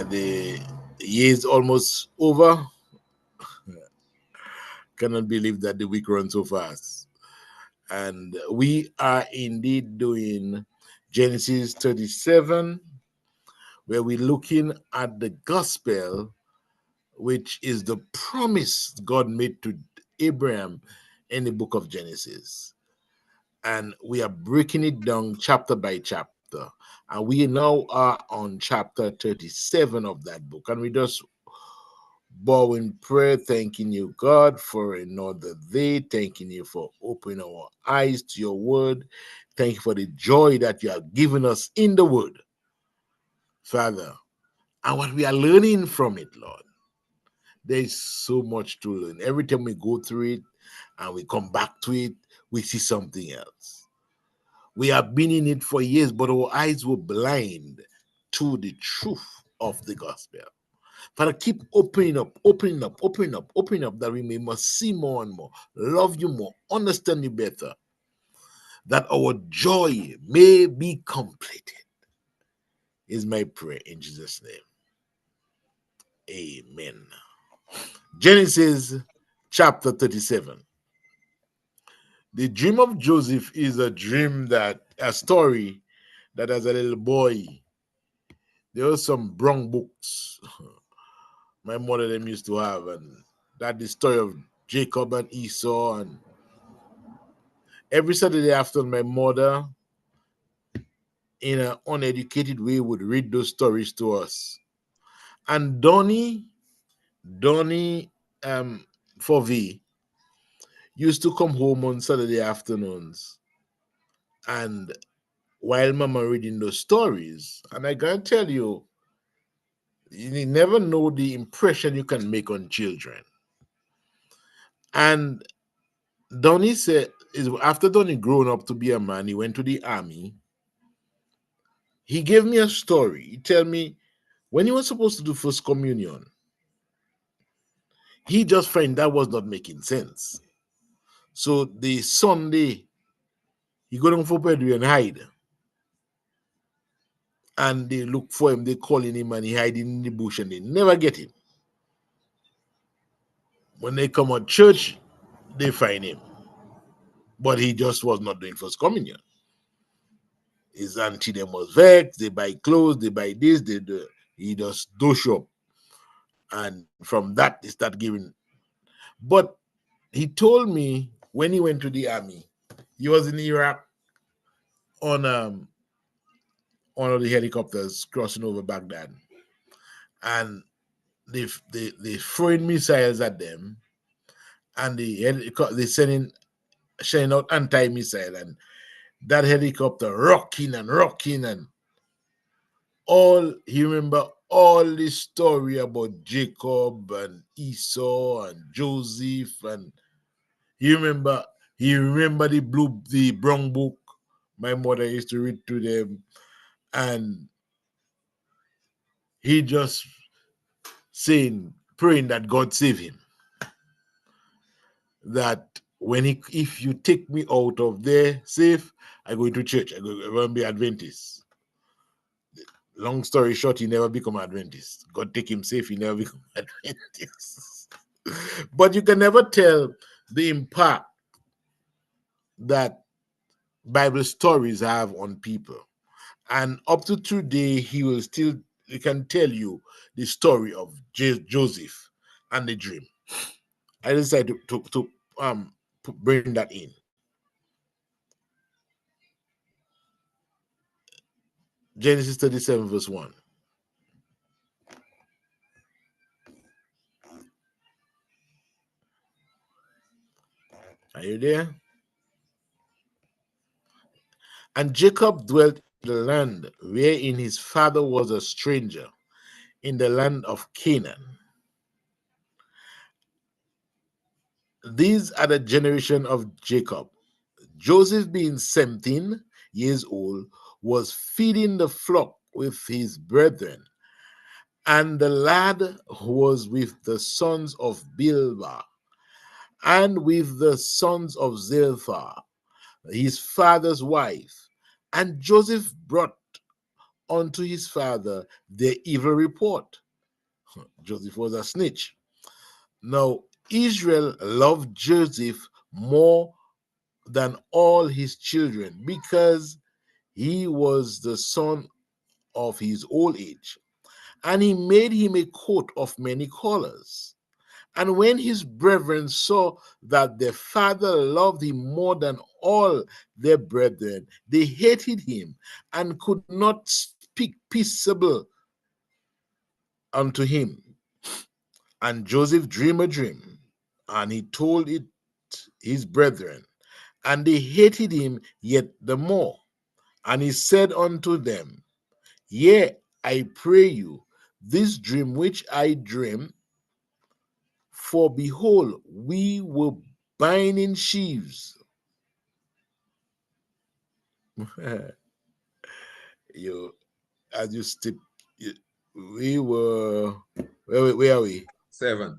The year is almost over. Cannot believe that the week runs so fast. And we are indeed doing Genesis 37, where we're looking at the gospel, which is the promise God made to Abraham in the book of Genesis. And we are breaking it down chapter by chapter. And we now are on chapter 37 of that book. And we just bow in prayer, thanking you, God, for another day, thanking you for opening our eyes to your word. Thank you for the joy that you have given us in the word, Father, and what we are learning from it, Lord. There is so much to learn. Every time we go through it and we come back to it, we see something else. We have been in it for years, but our eyes were blind to the truth of the gospel. Father, keep opening up, opening up, opening up, opening up, that we may must see more and more, love you more, understand you better, that our joy may be completed, is my prayer in Jesus' name. Amen. Genesis chapter 37. The dream of Joseph is a story that as a little boy, there were some brown books my mother them used to have, and that the story of Jacob and Esau. And every Saturday afternoon, my mother, in an uneducated way, would read those stories to us. And Donnie for V, used to come home on Saturday afternoons, and while Mama reading those stories, and I gotta tell you, you never know the impression you can make on children. And Donnie said, after Donnie grown up to be a man, he went to the army. He gave me a story. He tell me when he was supposed to do first communion, he just find that was not making sense. So the Sunday, he go down for Pedro and hide. And they look for him, they calling him, and he hiding in the bush, and they never get him. When they come at church, they find him. But he just was not doing first communion. His auntie them was vexed, they buy clothes, they buy this, they do. He just do show up. And from that, he start giving. But he told me when he went to the army, he was in Iraq on one of the helicopters crossing over Baghdad. And they throwing missiles at them, and they sending out anti-missile, and that helicopter rocking, and all he remember all the story about Jacob and Esau and Joseph, and he remember the brown book my mother used to read to them, and he just praying that God save him. That if you take me out of there safe, I go into church. I go be Adventist. Long story short, he never become Adventist. God take him safe, he never become Adventist. But you can never tell the impact that Bible stories have on people. And up to today, he can tell you the story of Joseph and the dream. I decided to bring that in. Genesis 37, verse 1. Are you there? And Jacob dwelt in the land wherein his father was a stranger, in the land of Canaan. These are the generation of Jacob. Joseph, being 17 years old, was feeding the flock with his brethren. And the lad was with the sons of Bilhah and with the sons of Zilpah, his father's wife. And Joseph brought unto his father their evil report. Joseph was a snitch. Now, Israel loved Joseph more than all his children because he was the son of his old age. And he made him a coat of many colors. And when his brethren saw that their father loved him more than all their brethren, they hated him and could not speak peaceable unto him. And Joseph dreamed a dream, and he told it his brethren, and they hated him yet the more. And he said unto them, Yea, I pray you, this dream which I dreamed, for behold, we were binding sheaves. you, as you step, we were, where are we? Seven.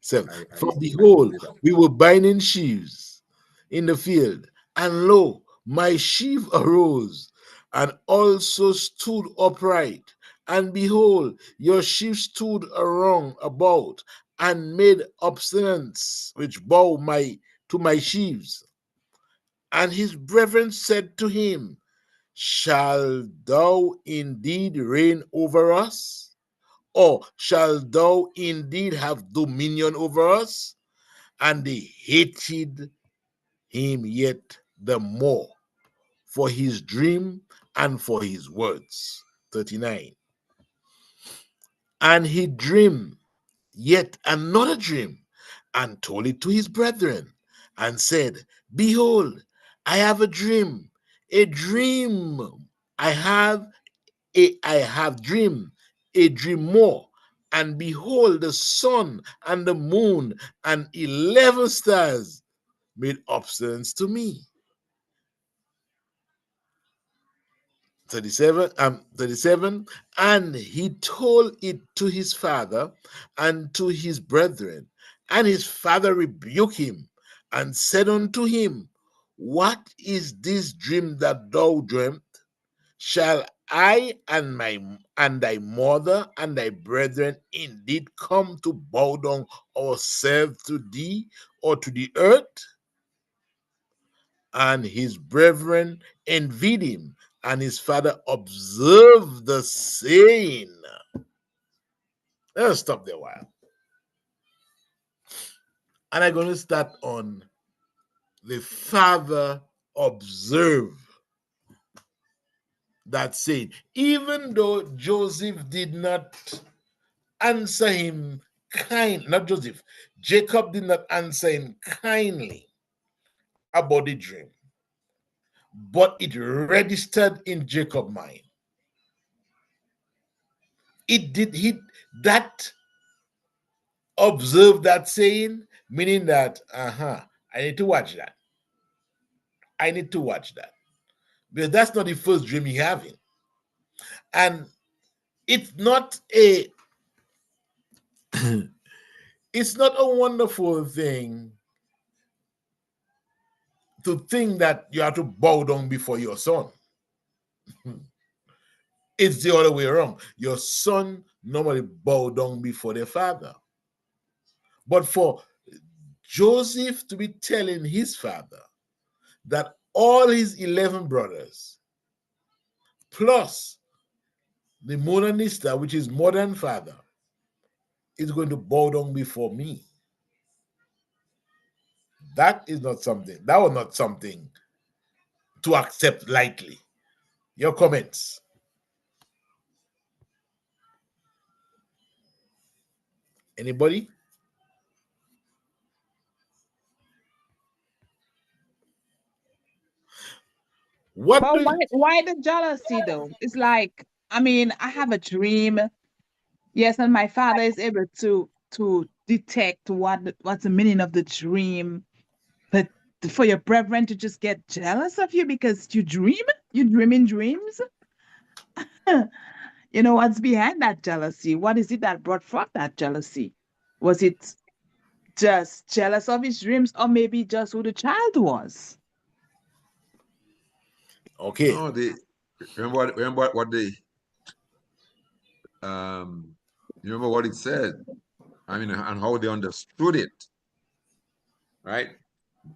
7. For I behold, put it up. we were binding sheaves in the field, and lo, my sheaf arose and also stood upright. And behold, your sheaf stood around about and made obstinance, which bow my to my sheaves. And his brethren said to him, Shall thou indeed reign over us? Or shall thou indeed have dominion over us? And they hated him yet the more for his dream and for his words. 39. And he dreamed yet another dream and told it to his brethren and said, Behold, I have a dream, a dream. I have dreamed a dream more. And behold, the sun and the moon and 11 stars made observance to me. 37. And he told it to his father and to his brethren. And his father rebuked him and said unto him, What is this dream that thou dreamt? Shall I and thy mother and thy brethren indeed come to bow down ourselves to thee or to the earth? And his brethren envied him, and his father observed the saying. Let's stop there a while. And I'm going to start on the father observed that saying. Even though Joseph did not answer him not Joseph, Jacob did not answer him kindly about the dream, but it registered in Jacob's mind. It did he that observe that saying, meaning that I need to watch that. I need to watch that. Because that's not the first dream he having. And it's not a it's not a wonderful thing to think that you have to bow down before your son. It's the other way around. Your son normally bow down before their father. But for Joseph to be telling his father that all his 11 brothers, plus the modernista, which is modern father, is going to bow down before me. That is not something, that was not something to accept lightly. Your comments. Anybody? What But do why the jealousy though? It's like, I mean, I have a dream. Yes, and my father is able to detect what's the meaning of the dream. But for your brethren to just get jealous of you because you dream in dreams. You know what's behind that jealousy? What is it that brought forth that jealousy? Was it just jealous of his dreams, or maybe just who the child was? okay? No, Remember what they remember what it said. I mean, and how they understood it, right?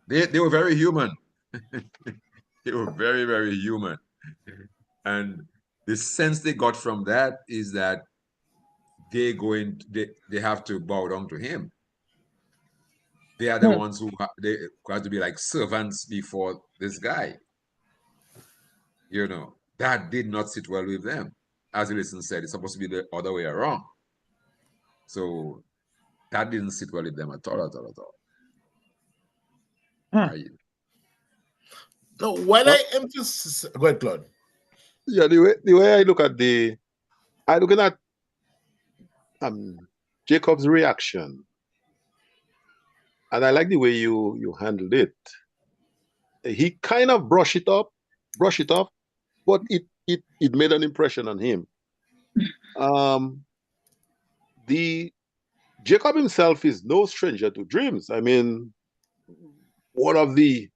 They were very human. They were very, very human. And the sense they got from that is that they have to bow down to him. They are the Hmm. ones they have to be like servants before this guy. That did not sit well with them. As Ellison said, it's supposed to be the other way around. So that didn't sit well with them at all, at all, at all. Hmm. I, No, when Well, I emphasize, go ahead, Claude. yeah, the way I look at I looking at um Jacob's reaction, and I like the way you handled it. He kind of brush it off, but it made an impression on him. Um, the Jacob himself is no stranger to dreams. I mean, one of the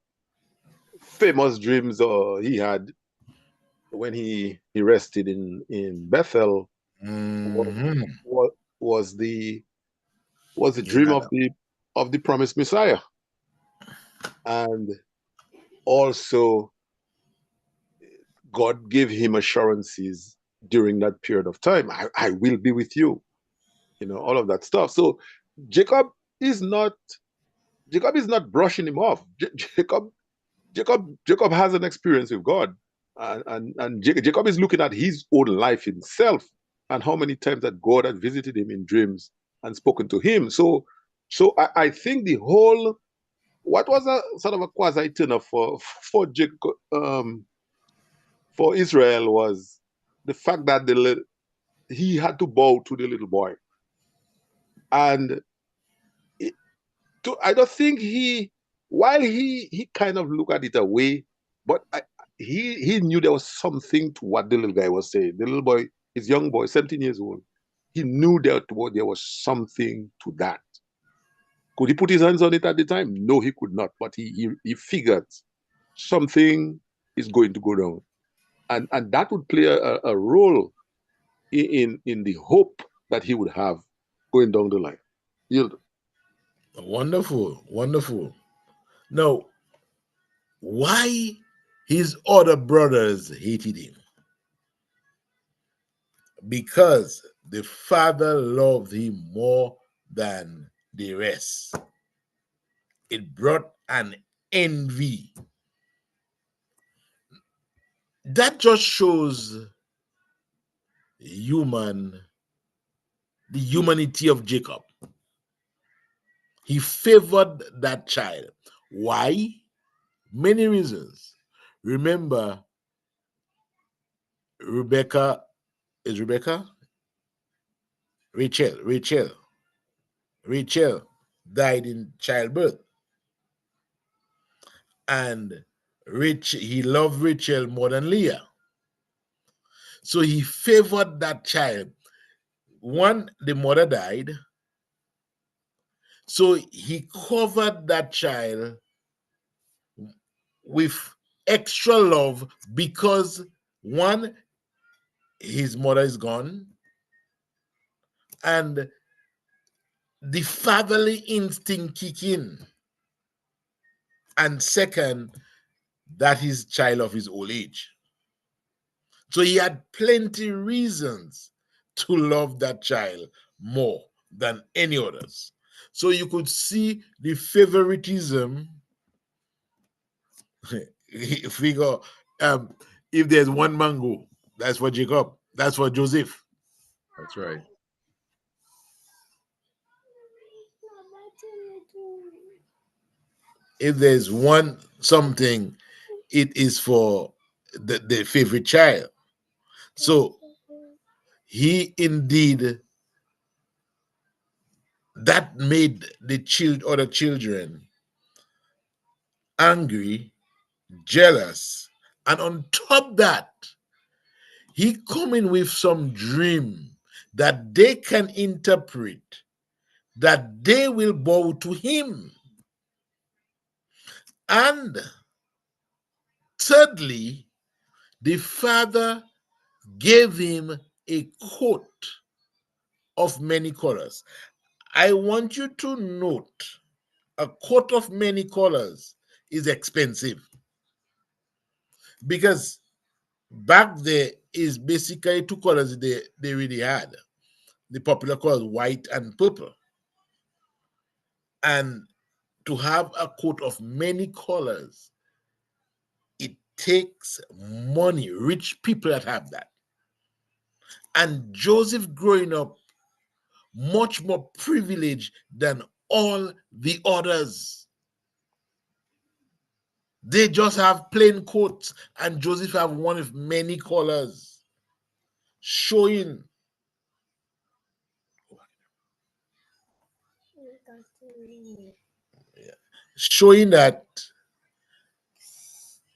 famous dreams he had when he rested in Bethel was, Mm-hmm. was the was the He dream had of the promised Messiah, and also God gave him assurances during that period of time. I will be with you, all of that stuff. So Jacob is not Jacob is not brushing him off. Jacob has an experience with God, and Jacob is looking at his own life himself and how many times that God had visited him in dreams and spoken to him. So I think the whole what was a sort of a quasi turner for Jacob, for Israel was the fact that he had to bow to the little boy, and it, I don't think while he kind of looked at it away, but he knew there was something to what the little guy was saying. The little boy, his young boy, 17 years old, he knew that there was something to that. Could he put his hands on it at the time? No, he could not. But he figured something is going to go down, and that would play a role in the hope that he would have going down the line. You wonderful, wonderful. Now, why his other brothers hated him? Because the father loved him more than the rest. It brought an envy. That just shows human the humanity of Jacob. He favored that child. Why? Many reasons. Remember, Rebecca is Rebecca? Rachel died in childbirth. And he loved Rachel more than Leah. So he favored that child. One, the mother died. So he covered that child with extra love because one, his mother is gone, and the fatherly instinct kick in. And second, that is child of his old age. So he had plenty reasons to love that child more than any others. So you could see the favoritism. If we go, if there's one mango, that's for Jacob, that's for Joseph. that's right. If there's one something, it is for the favorite child. So he indeed that made the other children angry, jealous, and on top that, he coming with some dream that they can interpret, that they will bow to him. And thirdly, the father gave him a coat of many colors. I want you to note a coat of many colors is expensive because back there is basically two colors they really had. The popular colors, white and purple. And to have a coat of many colors, it takes money, rich people that have that. And Joseph growing up much more privileged than all the others. They just have plain coats, and Joseph have one with many colors, showing showing that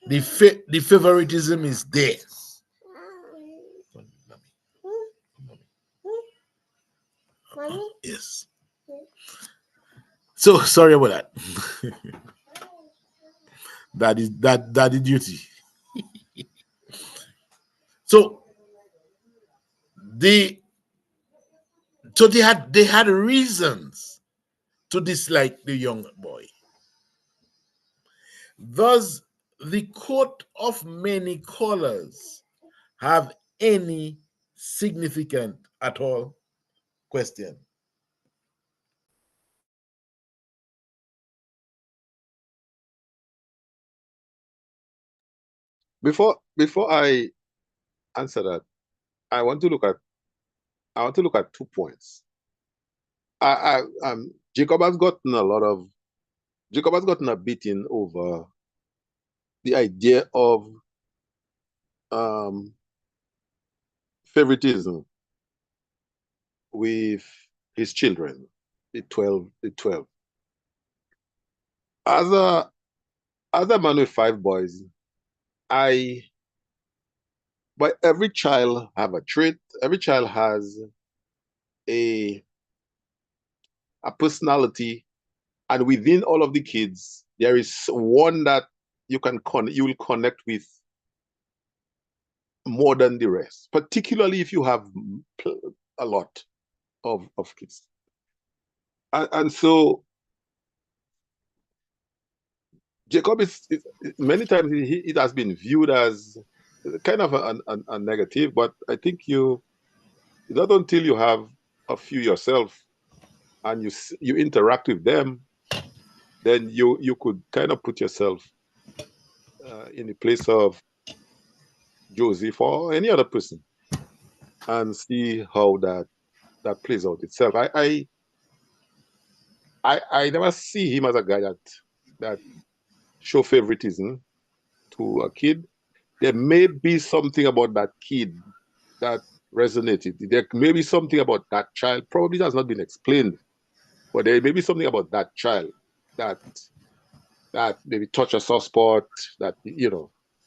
the favoritism is there. Yes. So sorry about that. That is duty. So they they had reasons to dislike the young boy. Does the coat of many colors have any significance at all? Question. Before I answer that, I want to look at 2 points. Jacob has gotten a beating over the idea of um, favoritism with his children, the 12. As a man with 5 boys, but every child have a trait. Every child has a personality, and within all of the kids, there is one that you will connect with more than the rest, particularly if you have a lot of kids. And so Jacob is many times it has been viewed as kind of a negative, but I think it's not until you have a few yourself and you interact with them, then you could kind of put yourself in the place of Joseph or any other person and see how that plays out itself. I never see him as a guy that show favoritism to a kid. There may be something about that kid that resonated. There may be something about that child, probably has not been explained, but there may be something about that child that maybe touch a soft spot, that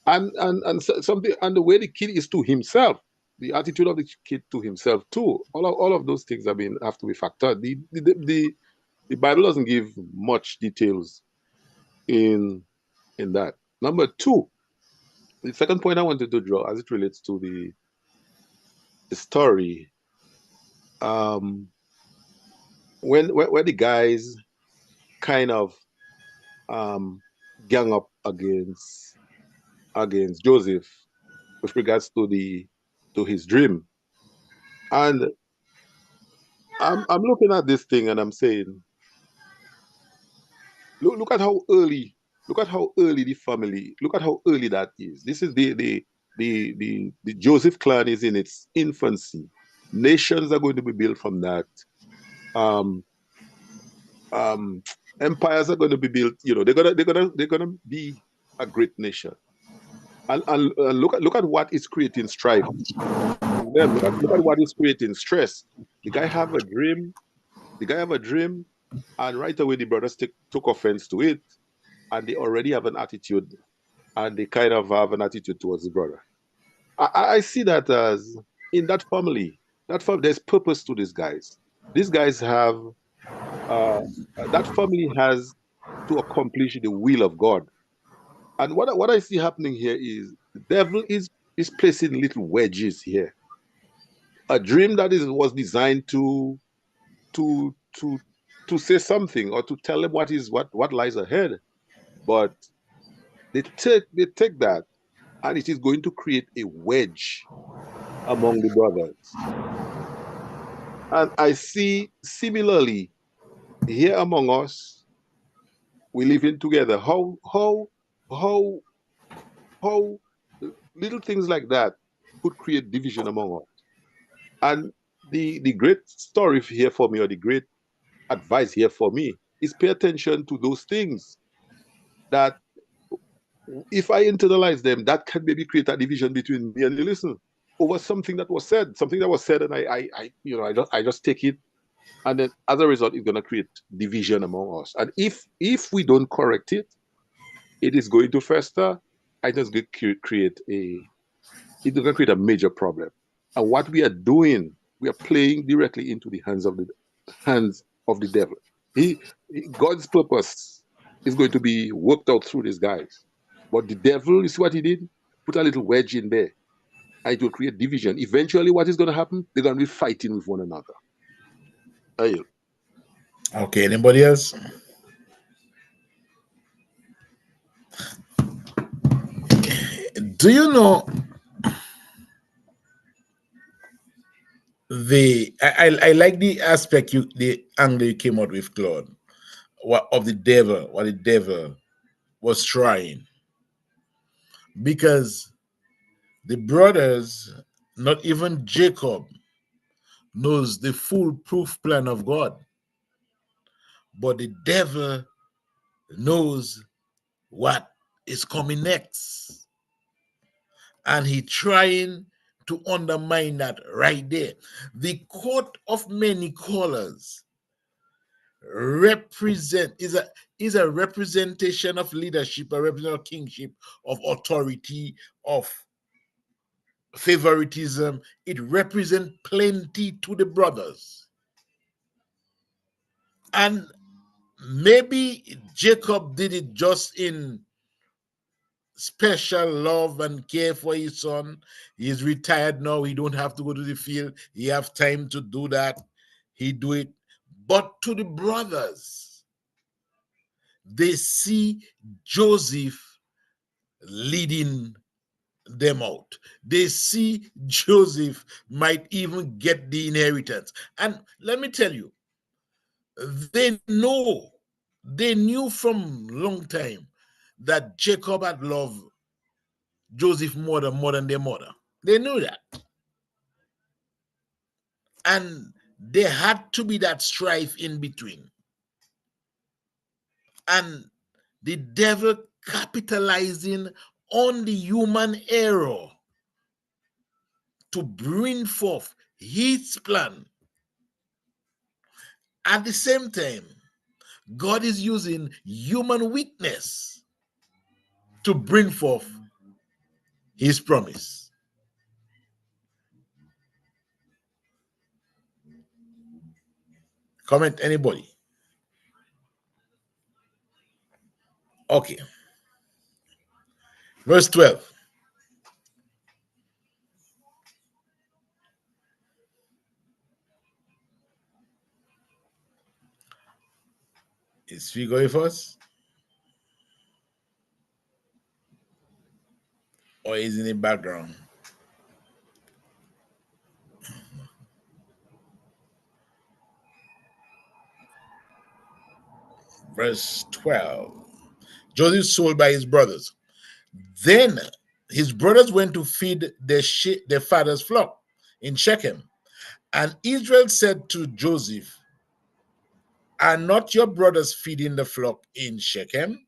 and something, and the way the kid is to himself, the attitude of the kid to himself too. All of those things have to be factored. The Bible doesn't give much details in that. Number two, the second point I wanted to draw as it relates to the story, when the guys kind of gang up against Joseph with regards to his dream. And I'm looking at this thing and I'm saying, look at how early the family, look at how early that is. This is the Joseph clan is in its infancy. Nations are going to be built from that. Um, Empires are going to be built. They're gonna be a great nation. And look at what is creating strife among them. Look at what is creating stress. The guy have a dream. And right away the brothers took offense to it, and they already have an attitude, and they kind of have an attitude towards the brother. I see that as in that family, there's purpose to these guys. These guys have that family has to accomplish the will of God. And what I see happening here is the devil is is placing little wedges here. A dream that was designed to to to say something or to tell them what lies ahead. But they take that, and it is going to create a wedge among the brothers. And I see similarly here among us, we living together. How how little things like that could create division among us. And the great story here for me, or the great advice here for me, is pay attention to those things that, if I internalize them, that can maybe create a division between me and you. Listen, over something that was said, and I just take it, and then as a result, it's going to create division among us. And if we don't correct it, it is going to fester. I just create a It's going to create a major problem. And what we are doing, we are playing directly into the hands of the devil. He God's purpose is going to be worked out through these guys. But the devil, you see what he did? Put a little wedge in there, and it will create division. Eventually, what is going to happen? They're going to be fighting with one another. Hey, Okay, anybody else? Do you know I like the aspect the angle you came out with, Claude, of the devil, what the devil was trying, because the brothers, not even Jacob, knows the foolproof plan of God, but the devil knows what is coming next, and he trying to undermine that right there. The court of many colors is a representation of leadership, a representation of kingship, of authority, of favoritism. It represents plenty to the brothers. And maybe Jacob did it just in special love and care for his son. He's retired now. He don't have to go to the field. He have time to do that. He do it. But to the brothers, they see Joseph leading them out. They see Joseph might even get the inheritance. And let me tell you, they knew from long time that Jacob had loved Joseph more than their mother. They knew that. And there had to be that strife in between. And the devil capitalizing on the human error to bring forth his plan. At the same time, God is using human weakness to bring forth his promise. Comment, anybody? Okay. Verse 12. Is he going first? Or is in the background? Verse 12. Joseph sold by his brothers. Then his brothers went to feed their father's flock in Shechem. And Israel said to Joseph, are not your brothers feeding the flock in Shechem?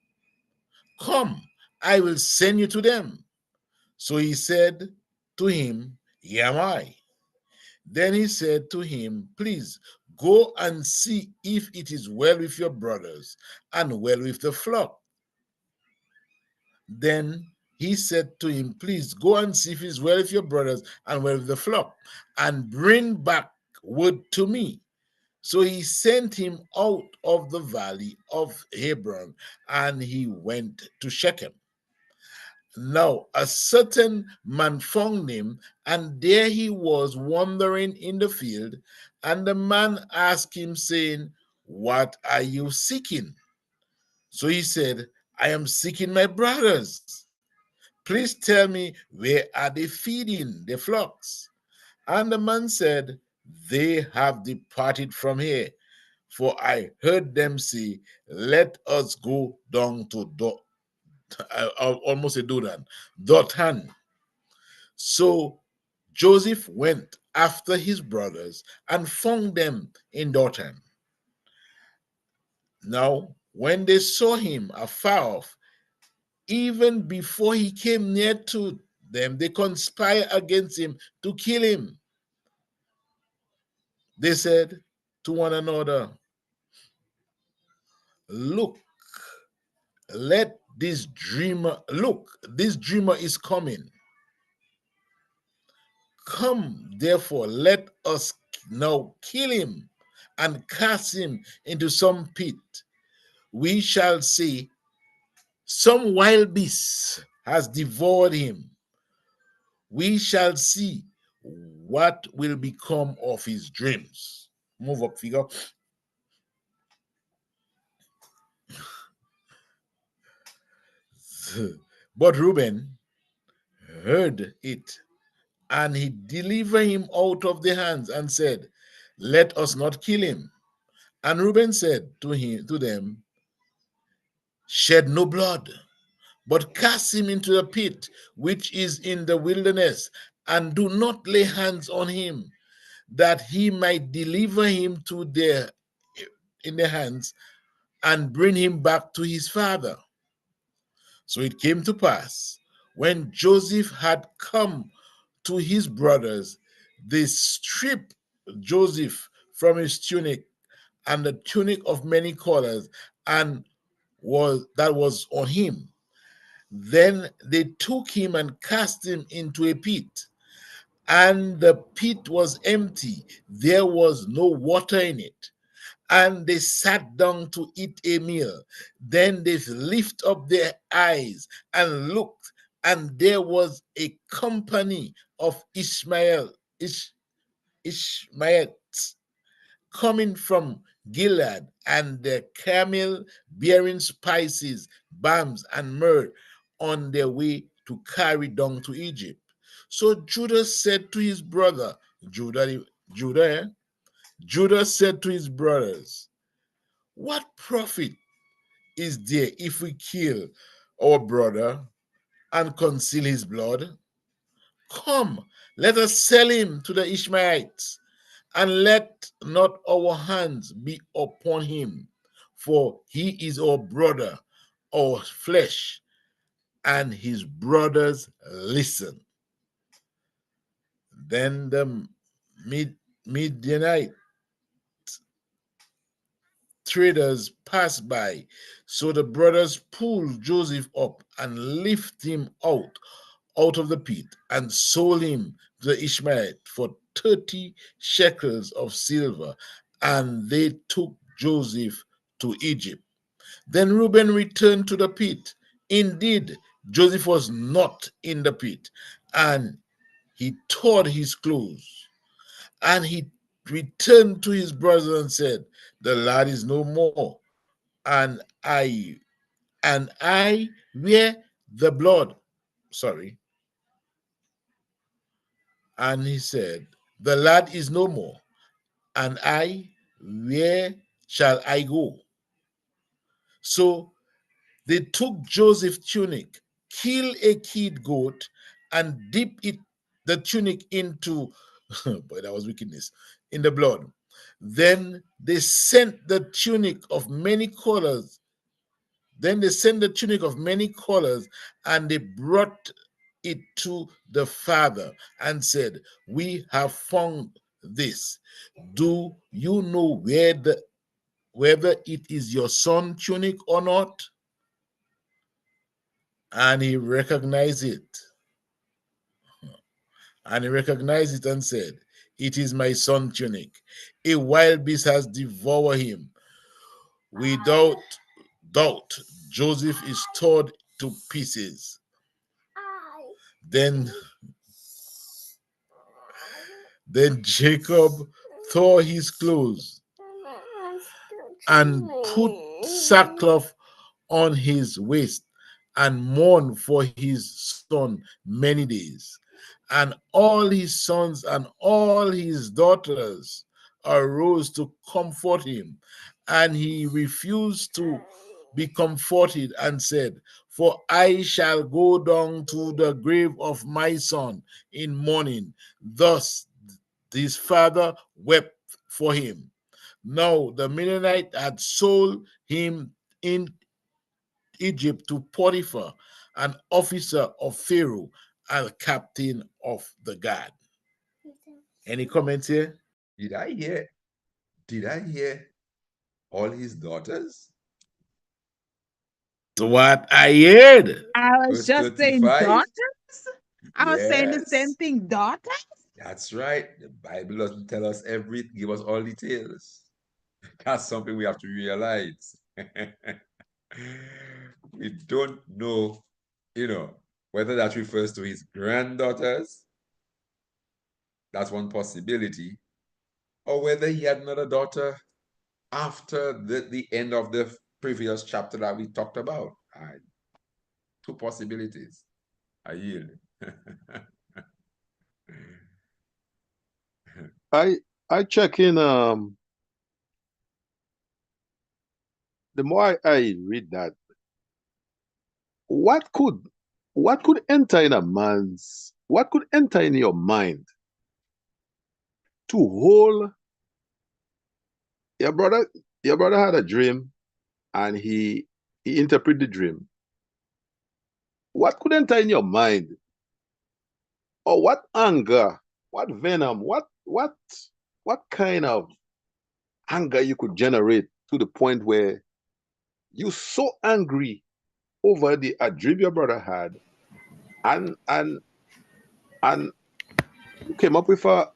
Come, I will send you to them. So he said to him, here am I. Then he said to him, please go and see if it is well with your brothers and well with the flock. Then he said to him, please go and see if it is well with your brothers and well with the flock, and bring back word to me. So he sent him out of the valley of Hebron, and he went to Shechem. Now a certain man found him, and there he was wandering in the field. And the man asked him, saying, what are you seeking? So he said, I am seeking my brothers. Please tell me, where are they feeding their flocks? And the man said, they have departed from here, for I heard them say, let us go down to I almost say Dodan, Dothan. So Joseph went after his brothers and found them in Dothan. Now, when they saw him afar off, even before he came near to them, they conspired against him to kill him. They said to one another, look, this dreamer is coming. Come, therefore, let us now kill him and cast him into some pit. We shall say, some wild beast has devoured him. We shall see what will become of his dreams. Move up, figure. But Reuben heard it, and he delivered him out of the hands and said, let us not kill him. And Reuben said to them, shed no blood, but cast him into the pit which is in the wilderness, and do not lay hands on him, that he might deliver him to their in their hands and bring him back to his father. So it came to pass, when Joseph had come to his brothers, they stripped Joseph from his tunic and the tunic of many colors and was on him. Then they took him and cast him into a pit, and the pit was empty, there was no water in it. And they sat down to eat a meal. Then they lift up their eyes and looked, and there was a company of Ishmaelites coming from Gilead, and the camel bearing spices, balms, and myrrh on their way to carry down to Egypt. So Judah said to his brother, Judah, Judah, Judah said to his brothers, what profit is there if we kill our brother and conceal his blood? Come, let us sell him to the Ishmaelites, and let not our hands be upon him, for he is our brother, our flesh. And his brothers listened. Then the Midianite traders passed by. So the brothers pulled Joseph up and lifted him out of the pit and sold him to the Ishmaelite for 30 shekels of silver. And they took Joseph to Egypt. Then Reuben returned to the pit. Indeed, Joseph was not in the pit, and he tore his clothes. And he returned to his brothers and said, the lad is no more, and I wear the blood. Sorry. And he said, the lad is no more, and where shall I go? So they took Joseph's tunic, killed a kid goat, and dipped the tunic into, boy, that was wickedness, in the blood. Then they sent the tunic of many colors Then they sent the tunic of many colors, and they brought it to the father and said, we have found this. Do you know whether it is your son tunic or not? And he recognized it. And he recognized it and said, it is my son tunic. A wild beast has devoured him. Without doubt, Joseph is torn to pieces. Then then Jacob tore his clothes and put sackcloth on his waist and mourned for his son many days. And all his sons and all his daughters arose to comfort him, and he refused to be comforted and said, "For I shall go down to the grave of my son in mourning." Thus his father wept for him. Now the Midianite had sold him in Egypt to Potiphar, an officer of Pharaoh and captain of the guard. Any comments here? Did I hear? Did I hear all his daughters? That's what I heard. I was Verse just saying 35. daughters. I was saying the same Yes, thing, daughters. that's right. The Bible doesn't tell us everything, give us all details. That's something we have to realize. We don't know, whether that refers to his granddaughters. That's one possibility. Or whether he had another daughter after the end of the previous chapter that we talked about. Two possibilities. I yield. I check in the more I read that, what could enter in a man's what could enter in your mind to hold your brother had a dream and he interpreted the dream. What could enter in your mind? Or what anger, what venom, what kind of anger you could generate to the point where you so angry over the a dream your brother had, and we came up with a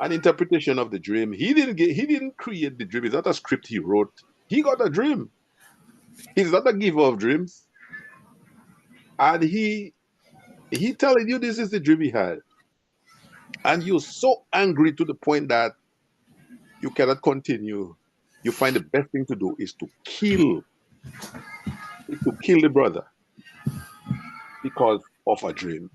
an interpretation of the dream. He didn't create the dream. It's not a script he wrote. He got a dream. He's not a giver of dreams. And he telling you this is the dream he had. And you're so angry to the point that you cannot continue. You find the best thing to do is to kill the brother because of a dream.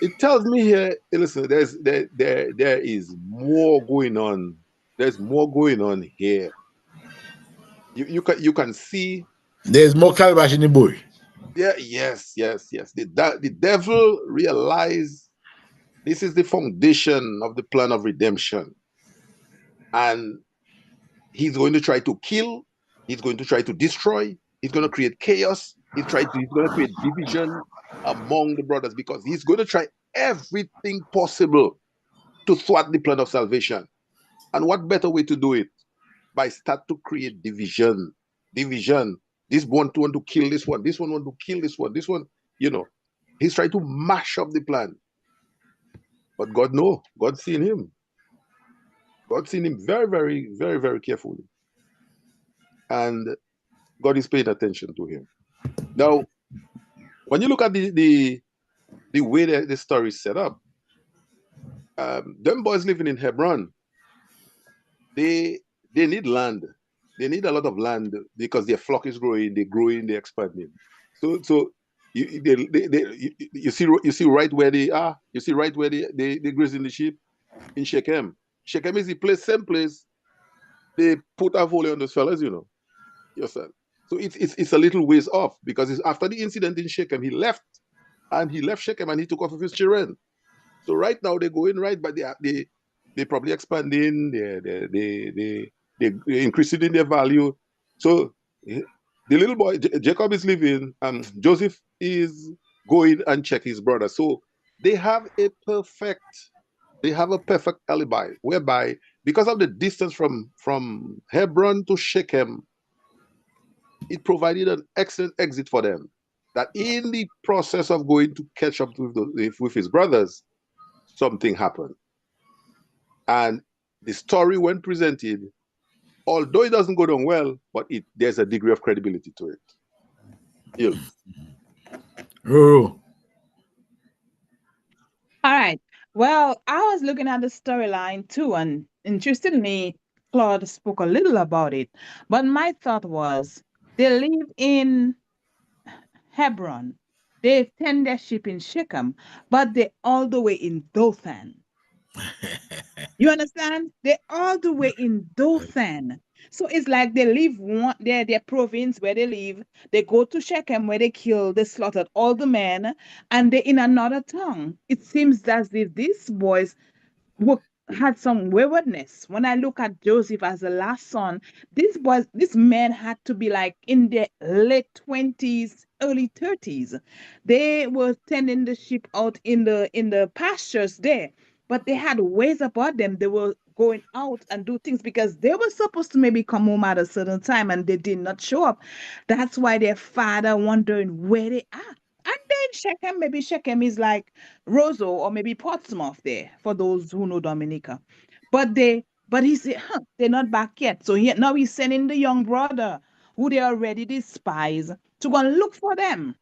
It tells me here, listen, there is more going on. There's more going on here. You can see. There's more calabash in the boy. Yeah, yes. The devil realized this is the foundation of the plan of redemption, and he's going to try to kill. He's going to try to destroy. He's going to create chaos. He's going to create division among the brothers because he's going to try everything possible to thwart the plan of salvation. And what better way to do it? By start to create division. Division. This one want to kill this one. This one want to kill this one. This one, he's trying to mash up the plan. But God know. God seen him. God seen him very, very, very, very carefully. And God is paying attention to him. Now, when you look at the way that the story is set up, them boys living in Hebron, they need land. They need a lot of land because their flock is growing. They're growing. They're expanding. So you see right where they are. You see right where they grazing the sheep in Shechem. Shechem is the same place they put a volley on those fellas. Your son. So it's a little ways off because it's after the incident in Shechem, he left Shechem and he took off with his children. So right now they're going right, but they probably expanding, they increasing in their value. So the little boy Jacob is leaving, Joseph is going and check his brother. So they have a perfect alibi whereby because of the distance from Hebron to Shechem, it provided an excellent exit for them. That in the process of going to catch up with his brothers, something happened. And the story, when presented, although it doesn't go down well, but there's a degree of credibility to it. Yield. Oh, All right. Well, I was looking at the storyline too, and interestingly, Claude spoke a little about it. But my thought was they live in Hebron. They tend their sheep in Shechem, but they're all the way in Dothan. You understand? They're all the way in Dothan. So it's like they leave their province where they live. They go to Shechem where they slaughtered all the men, and they're in another town. It seems as if these boys were, had some waywardness. When I look at Joseph as the last son, this man had to be like in their late 20s, early 30s. They were tending the sheep out in the pastures there, but they had ways about them. They were going out and do things because they were supposed to maybe come home at a certain time and they did not show up. That's why their father wondering where they are. And then Shechem, maybe Shechem is like Roseau or maybe Portsmouth there for those who know Dominica. But he said, huh, they're not back yet. So now he's sending the young brother who they already despise to go and look for them.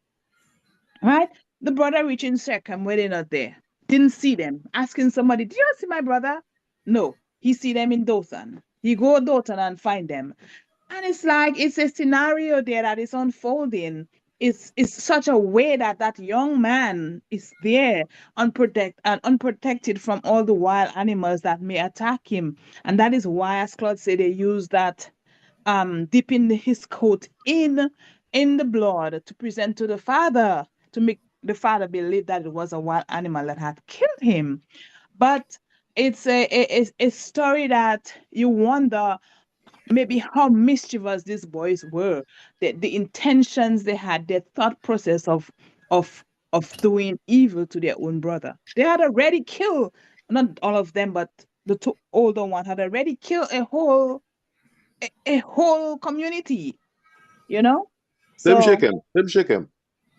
Right? The brother reaching Shechem where they're not there. Didn't see them. Asking somebody, "Do you see my brother?" No. He see them in Dothan. He go Dothan and find them. And it's like it's a scenario there that is unfolding. It's such a way that that young man is there unprotected from all the wild animals that may attack him. And that is why, as Claude said, they use that dipping his coat in the blood to present to the father to make the father believe that it was a wild animal that had killed him. But it's a story that you wonder maybe how mischievous these boys were, the intentions they had, their thought process of of doing evil to their own brother. They had already killed, not all of them, but the two older one had already killed a whole community, you know? Them So shake him. Them shake him.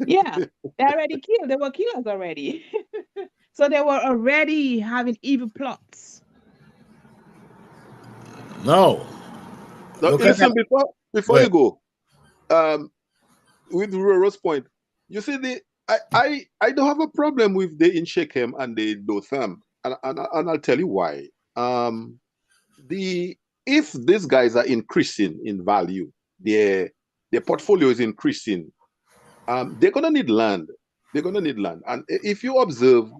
yeah, they already killed, they were killers already. So they were already having evil plots. no. Now, Look at that. listen, before Wait. you go, um, with Roro's point, you see, I don't have a problem with the in Shechem and the Dothan, and I'll tell you why. Um, the if these guys are increasing in value, their portfolio is increasing, they're gonna need land. They're gonna need land, and if you observe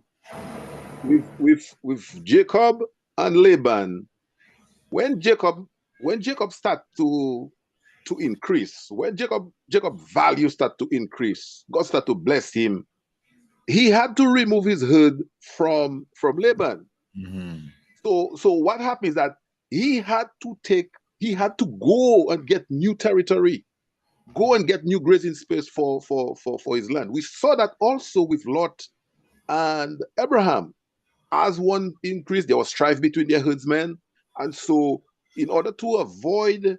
with Jacob and Laban, when Jacob when Jacob start to increase, when Jacob value start to increase, God start to bless him. He had to remove his herd from Laban. Mhm. So what happened is that he had to take he had to go and get new territory, go and get new grazing space for his land. We saw that also with Lot and Abraham. As one increased, there was strife between their herdsmen, and so in order to avoid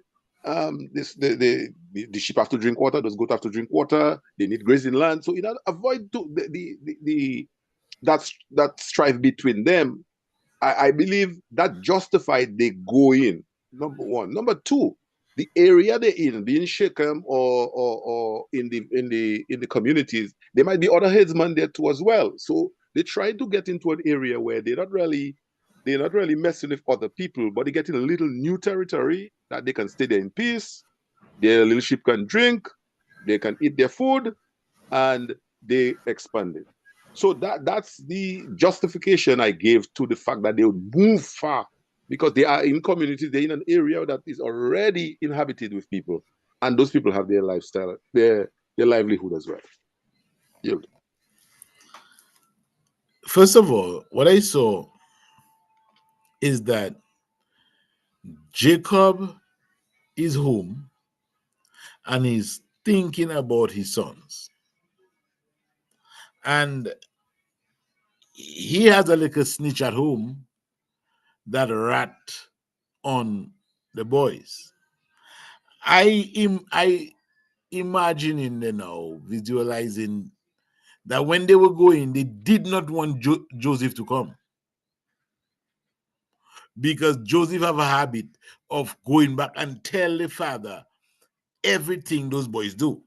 this, the sheep have to drink water, those goats have to drink water, they need grazing land. So in order to avoid that strife between them, I believe that justified they go in. Number one. Number two, the area they're in, being Shechem or in the communities, there might be other headsmen there too as well. So they try to get into an area where they're not really messing with other people, but they get in a little new territory that they can stay there in peace. Their little sheep can drink, they can eat their food, and they expanded. So that's the justification I gave to the fact that they would move far because they are in communities, they're in an area that is already inhabited with people, and those people have their lifestyle, their livelihood as well. Yield. First of all, what I saw is that Jacob is home and he's thinking about his sons. And he has a little snitch at home that rat on the boys. I imagining, visualizing that when they were going, they did not want Joseph to come because Joseph have a habit of going back and tell the father everything those boys do.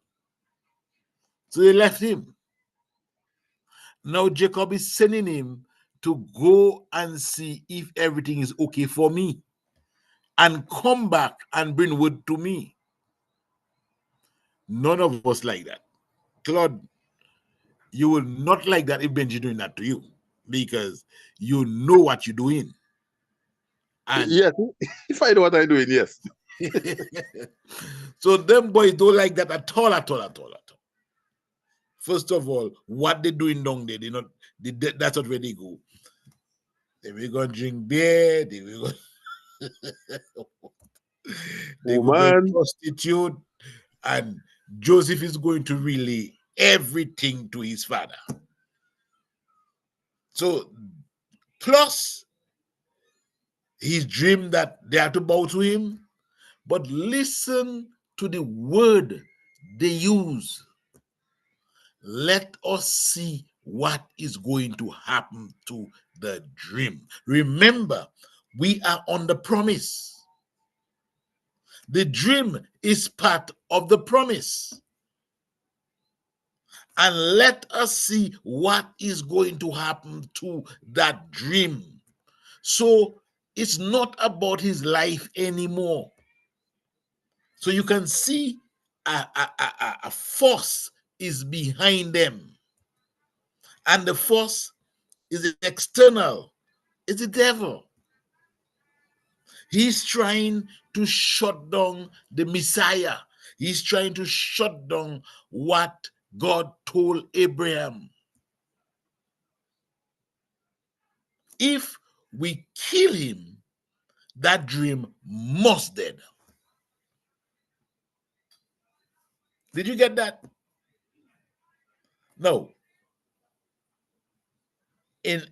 So they left him. Now Jacob is sending him to go and see if everything is okay for me and come back and bring word to me. None of us like that. Claude, you will not like that if Benji doing that to you because you know what you're doing. And Yes, if I know what I'm doing, yes. so them boys don't like that at all, at all, at all, at all. First of all, what they doing down there, that's not where they go. They will go drink beer, they will go, they go be a Woman, prostitute, and Joseph is going to relay everything to his father. So, plus his dream that they are to bow to him, but listen to the word they use. Let us see what is going to happen to the dream. Remember, we are on the promise. The dream is part of the promise. And let us see what is going to happen to that dream. So it's not about his life anymore. So you can see a force is behind them. And the force is external. It's the devil. He's trying to shut down the Messiah. He's trying to shut down what God told Abraham. If we kill him, that dream must dead. Did you get that? No. In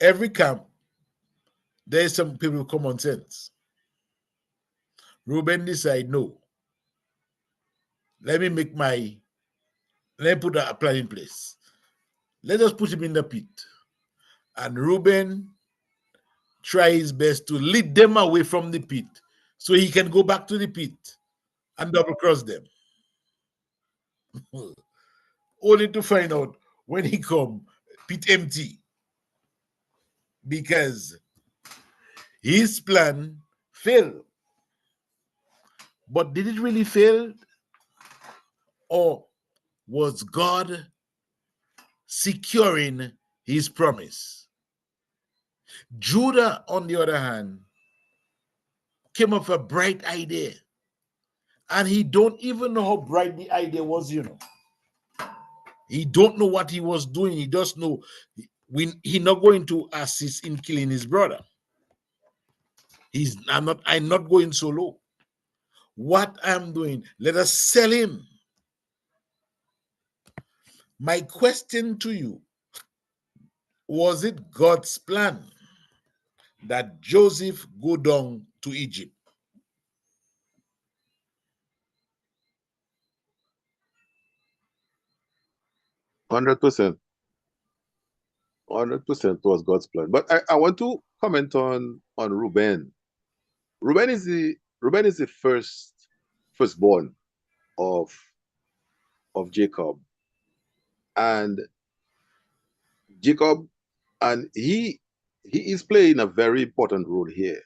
every camp, there's some people with common sense. Reuben decide, no. Let me put a plan in place. Let us put him in the pit. And Reuben try his best to lead them away from the pit so he can go back to the pit and double cross them. Only to find out when he come, pit empty. Because his plan failed. But did it really fail? Or was God securing his promise? Judah, on the other hand, came up with a bright idea. And he don't even know how bright the idea was, you know. He don't know what he was doing. He just know he not going to assist in killing his brother. I'm not going solo. What I'm doing, let us sell him. My question to you, was it God's plan that Joseph go down to Egypt? 100%. 100% was God's plan. But I want to comment on Reuben. Reuben is the firstborn of Jacob. And Jacob, and he is playing a very important role here.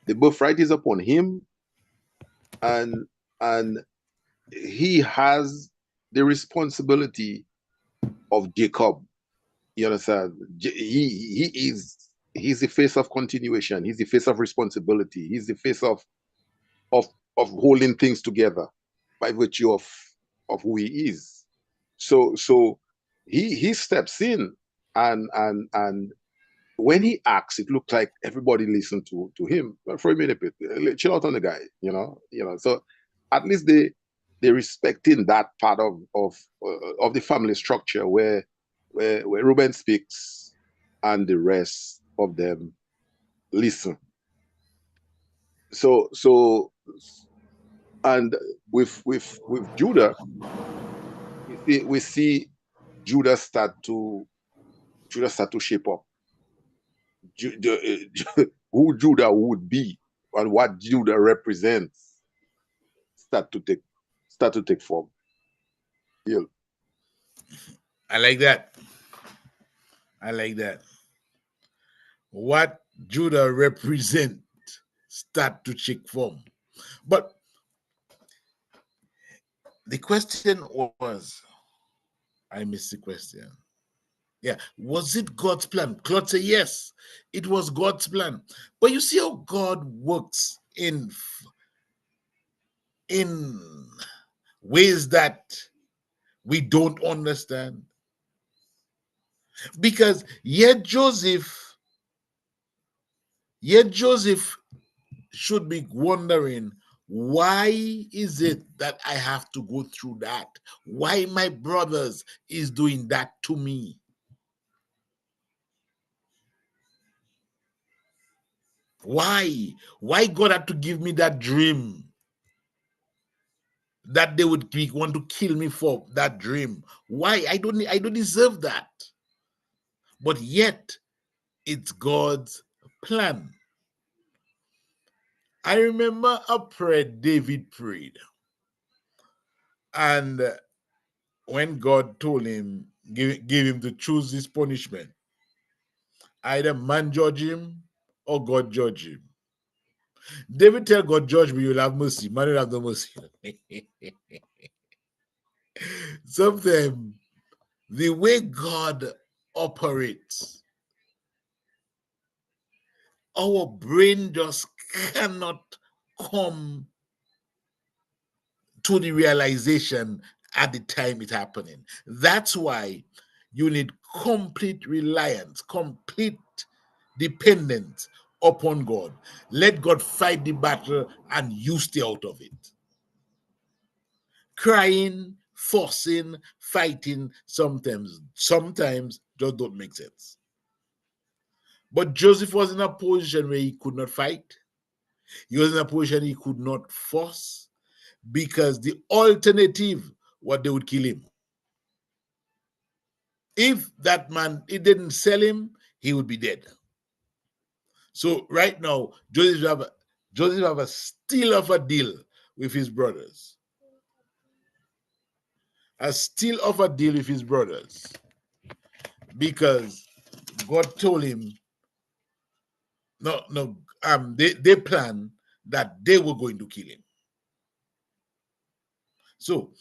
The birthright is upon him, and he has the responsibility of Jacob. You understand? He's the face of continuation. He's the face of responsibility. He's the face of of holding things together by virtue of who he is. So he steps in, and when he acts, it looked like everybody listened to him. But for a minute, chill out on the guy, So at least they respecting that part of the family structure where Reuben speaks and the rest of them listen. So and with Judah, we see Judah start to shape up. Who Judah would be and what Judah represents start to take form. Yield. I like that. I like that. What Judah represent start to check form. But the question was, I missed the question. Yeah, was it God's plan? Claude said yes, it was God's plan. But you see how God works in ways that we don't understand. Because yet Joseph should be wondering, why is it that I have to go through that? Why my brothers is doing that to me? Why God had to give me that dream that they would want to kill me for that dream? Why? I don't deserve that. But yet it's God's plan. I remember a prayer David prayed, and when God told him, gave him to choose this punishment, either man judge him or God judge him. David tell God, judge me, you'll have mercy. Man will have no mercy. Sometimes the way God operates, our brain just cannot come to the realization at the time it's happening. That's why you need complete reliance, complete dependence upon God. Let God fight the battle and you stay out of it. Crying, forcing, fighting sometimes just don't make sense. But Joseph was in a position where he could not fight. He was in a position he could not force, because the alternative, what they would kill him. If that man, it didn't sell him, he would be dead. So right now, Joseph have a steal of a deal with his brothers. A steal of a deal with his brothers. Because God told him, they planned that they were going to kill him. So,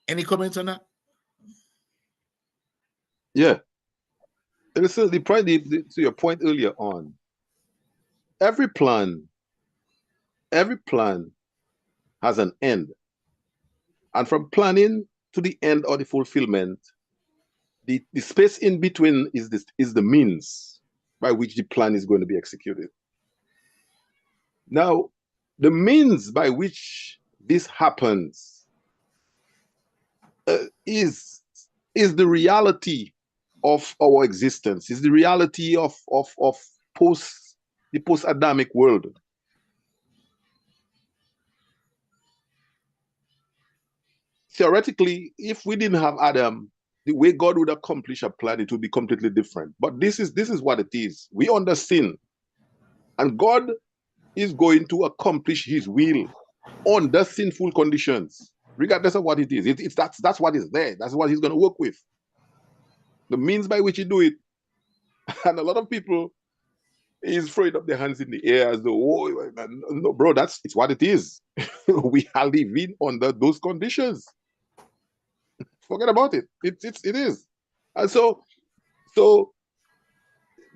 any comments on that? Yeah. Listen, to your point earlier on, every plan has an end. And from planning to the end or the fulfillment, the space in between is the means by which the plan is going to be executed. Now, the means by which this happens is the reality of our existence, is the reality of the post-Adamic world. Theoretically, if we didn't have Adam, the way God would accomplish a plan, it would be completely different. But this is what it is. We under sin, and God is going to accomplish His will under sinful conditions, regardless of what it is. That's what is there. That's what He's going to work with. The means by which He do it, and a lot of people is throwing up their hands in the air as though, oh, no, bro, it's what it is. We are living under those conditions. Forget about it. It is. And so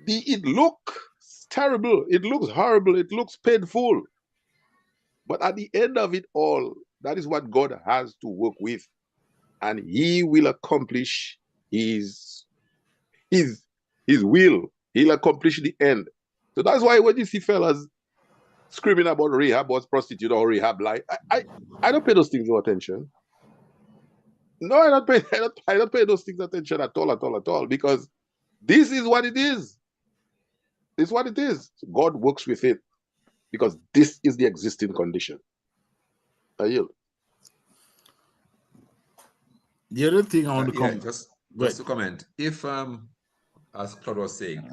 it looks terrible. It looks horrible. It looks painful. But at the end of it all, that is what God has to work with. And He will accomplish His will. He'll accomplish the end. So that's why when you see fellas screaming about Rahab was prostitute or Rahab lie, I don't pay those things no attention. No, I don't pay those things attention at all, because this is what it is. This is what it is. God works with it because this is the existing condition. I yield. The other thing I want to comment. Just to comment. If as Claude was saying,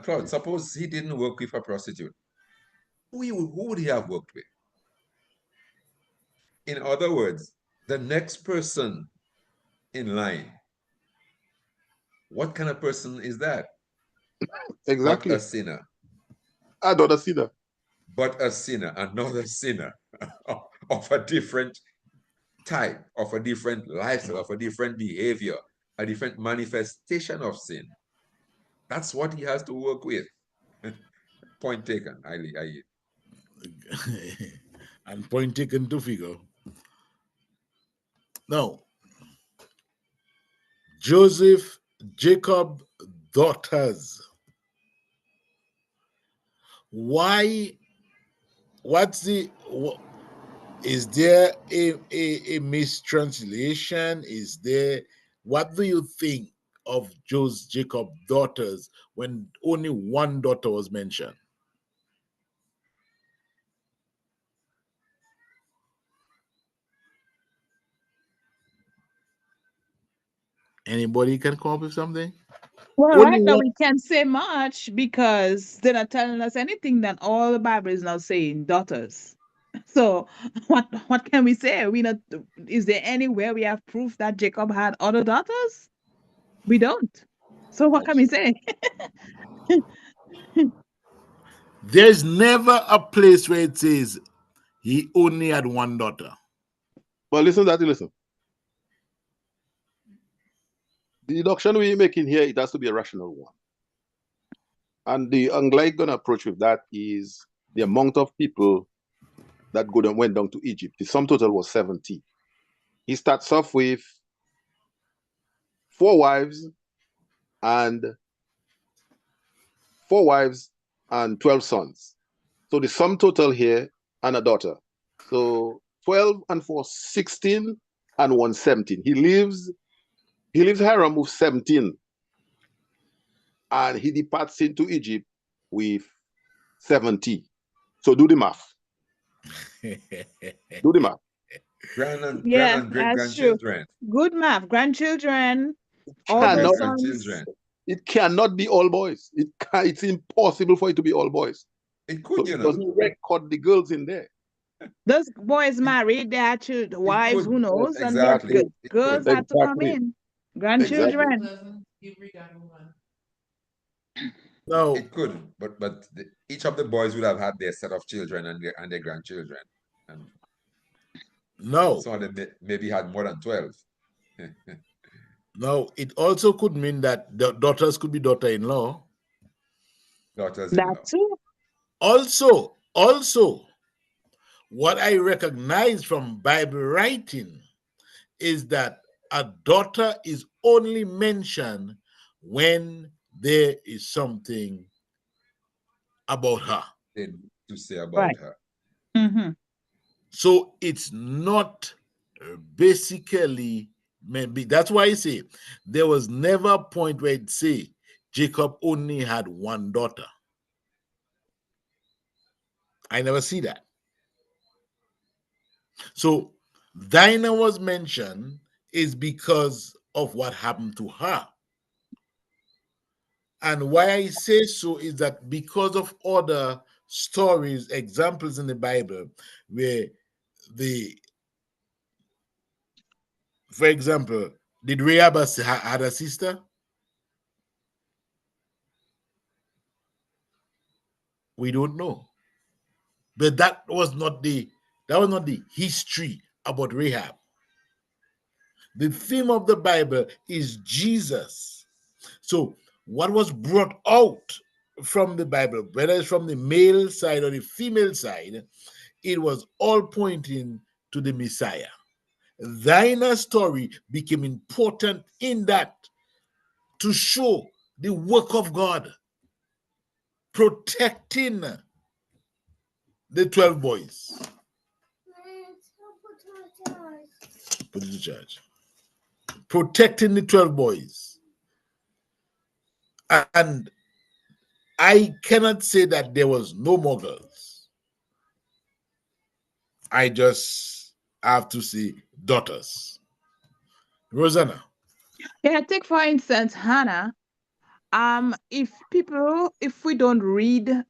Claude, suppose he didn't work with a prostitute, who would he have worked with? In other words, the next person in line, what kind of person is that? But a Exactly. sinner. I don't see that. But a sinner, another sinner of a different type, of a different lifestyle, of a different behavior, a different manifestation of sin. That's what he has to work with. Point taken. I And point taken to figure. Now, Joseph, Jacob, daughters. Why? What's the? Is there a mistranslation? Is there? What do you think of Jacob daughters when only one daughter was mentioned? Anybody can come up with something? Well, Only right now one. we can't say much because they're not telling us anything that all the Bible is now saying daughters. So what can we say? We not is there anywhere we have proof that Jacob had other daughters? We don't. So what can we say? There's never a place where it says he only had one daughter. But listen. The deduction we're making here, it has to be a rational one. And the Anglican approach with that is the amount of people that went down to Egypt. The sum total was 70. He starts off with 4 wives and 12 sons. So the sum total here and a daughter. So 12 and 4, 16 and 1, 17. He leaves Haram with 17. And he departs into Egypt with 70. So do the math. Do the math. grand Yes, and great that's true. grandchildren. Good math. Grandchildren, all Great the great Cannot sons. grandchildren. It cannot be all boys. It's impossible for it to be all boys. It So could, you it know. doesn't record the girls in there. Those boys It, married, they had it wives, who could. knows, and their Exactly. Exactly. It girls could. had to come Exactly. in. Exactly. Grandchildren. No, It could. But each of the boys would have had their set of children and their grandchildren. And no, some of them maybe had more than 12. no. It also could mean that the daughters could be daughter-in-law. That Daughters-in-law. too. Also, what I recognize from Bible writing is that a daughter is only mentioned when there is something about her. Thing to say about Right. her. Mm-hmm. So it's not basically maybe that's why I say there was never a point where it say Jacob only had one daughter. I never see that. So Dinah was mentioned is because of what happened to her. And why I say so is that because of other stories, examples in the Bible, where the, for example, did Rahab had a sister? We don't know. But that was not the history about Rahab. The theme of the Bible is Jesus. So what was brought out from the Bible, whether it's from the male side or the female side, it was all pointing to the Messiah. Dinah's story became important in that to show the work of God protecting the 12 boys. Put it to charge. Protecting the 12 boys. And I cannot say that there was no more girls. I just have to say daughters. Rosanna. Yeah, take for instance Hannah. If we don't read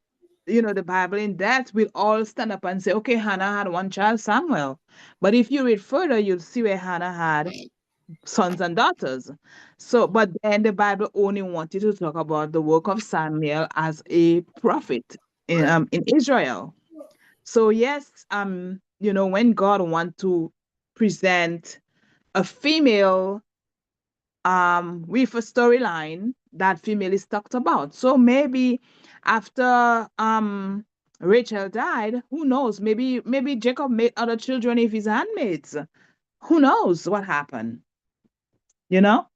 the Bible in that, we'll all stand up and say, okay, Hannah had one child, Samuel. But if you read further, you'll see where Hannah had sons and daughters. So, but then the Bible only wanted to talk about the work of Samuel as a prophet in Israel. So yes, when God want to present a female with a storyline, that female is talked about. So maybe after Rachel died, who knows? Maybe Jacob made other children if his handmaids. Who knows what happened? You know?